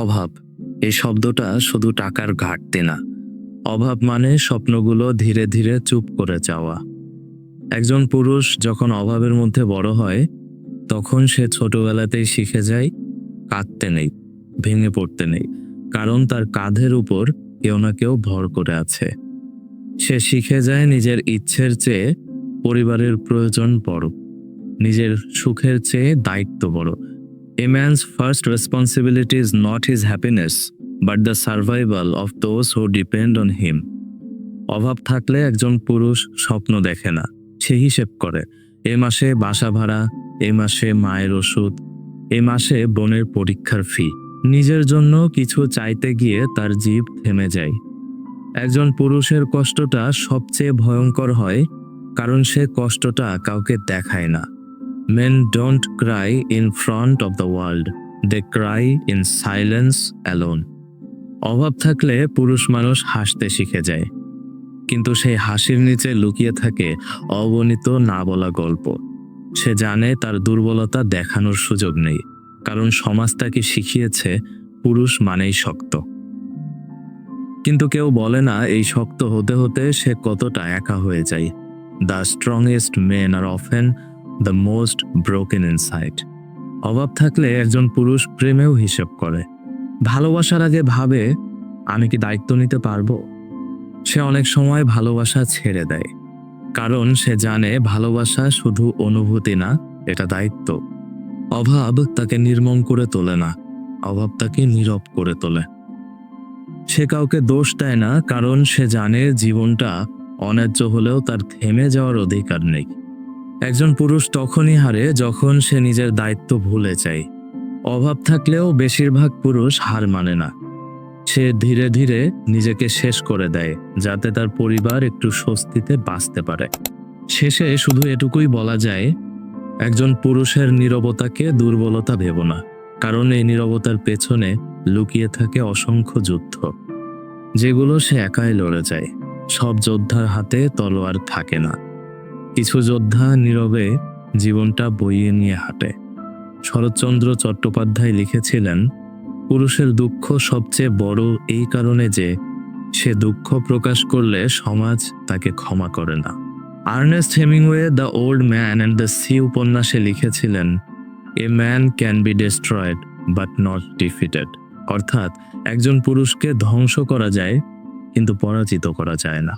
অভাব এই শব্দটা শুধু টাকার ঘাটতি না। অভাব মানে স্বপ্নগুলো ধীরে ধীরে চুপ করে যাওয়া। একজন পুরুষ যখন অভাবের মধ্যে বড় হয়, তখন সে ছোটবেলাতেই শিখে যায় কাঁদতে নেই, ভেঙে পড়তে নেই, কারণ তার কাঁধের উপর কেউ না কেউ ভর করে আছে। সে শিখে যায় নিজের ইচ্ছের চেয়ে পরিবারের প্রয়োজন বড়, নিজের সুখের চেয়ে দায়িত্ব বড়। A man's first responsibility is not his happiness, but the survival of those who depend on him. অভাব থাকলে একজন পুরুষ স্বপ্ন দেখে না, সে হিসেব করে। এ মাসে বাসা ভাড়া, এ মাসে মায়ের ওষুধ, এ মাসে বোনের পরীক্ষার ফি। নিজের জন্য কিছু চাইতে গিয়ে তার জিভ থেমে যায়। একজন পুরুষের কষ্টটা সবচেয়ে ভয়ঙ্কর হয়, কারণ সে কষ্টটা কাউকে দেখায় না। Men don't cry in front of the world, they cry in silence alone. অভাব থাকলে পুরুষ মানুষ হাসতে শিখে যায়, কিন্তু সেই হাসির নিচে লুকিয়ে থাকে অগণিত না বলা গল্প। সে জানে তার দুর্বলতা দেখানোর সুযোগ নেই, কারণ সমাজ তাকে শিখিয়েছে পুরুষ মানেই শক্ত। কিন্তু কেউ বলে না এই শক্ত হতে হতে সে কতটা একা হয়ে যায়। The strongest men are often the most broken inside. অভাব থাকলে একজন পুরুষ প্রেমেও হিসেব করে। ভালোবাসার আগে ভাবে, আমি কি দায়িত্ব নিতে পারবো? সে অনেক সময় ভালোবাসা ছেড়ে দেয়, কারণ সে জানে ভালোবাসা শুধু অনুভূতি না, এটা দায়িত্ব। অভাব তাকে নির্মম করে তোলে না, অভাব তাকে নীরব করে তোলে। সে কাউকে দোষ দেয় না, কারণ সে জানে জীবনটা অন্যায্য হলেও তার থেমে যাওয়ার অধিকার নেই। একজন পুরুষ তখনই হারে যখন সে নিজের দায়িত্ব ভুলে যায়। অভাব থাকলেও বেশিরভাগ পুরুষ হার মানে না, সে ধীরে ধীরে নিজেকে শেষ করে দেয়, যাতে তার পরিবার একটু স্বস্তিতে বাঁচতে পারে। শেষে শুধু এটুকুই বলা যায়, একজন পুরুষের নীরবতাকে দুর্বলতা ভেবো না, কারণ এই নীরবতার পেছনে লুকিয়ে থাকে অসংখ্য যুদ্ধ, যেগুলো সে একাই লড়ে যায়। সব যোদ্ধার হাতে তলোয়ার থাকে না, কিছু যোদ্ধা নীরবে জীবনটা বইয়ে নিয়ে হাঁটে। শরৎচন্দ্র চট্টোপাধ্যায় লিখেছিলেন, পুরুষের দুঃখ সবচেয়ে বড় এই কারণে যে সে দুঃখ প্রকাশ করলে সমাজ তাকে ক্ষমা করে না। Ernest Hemingway the old man and the sea উপন্যাসে লিখেছিলেন, a man can be destroyed but not defeated. অর্থাৎ একজন পুরুষকে ধ্বংস করা যায়, কিন্তু পরাজিত করা যায় না।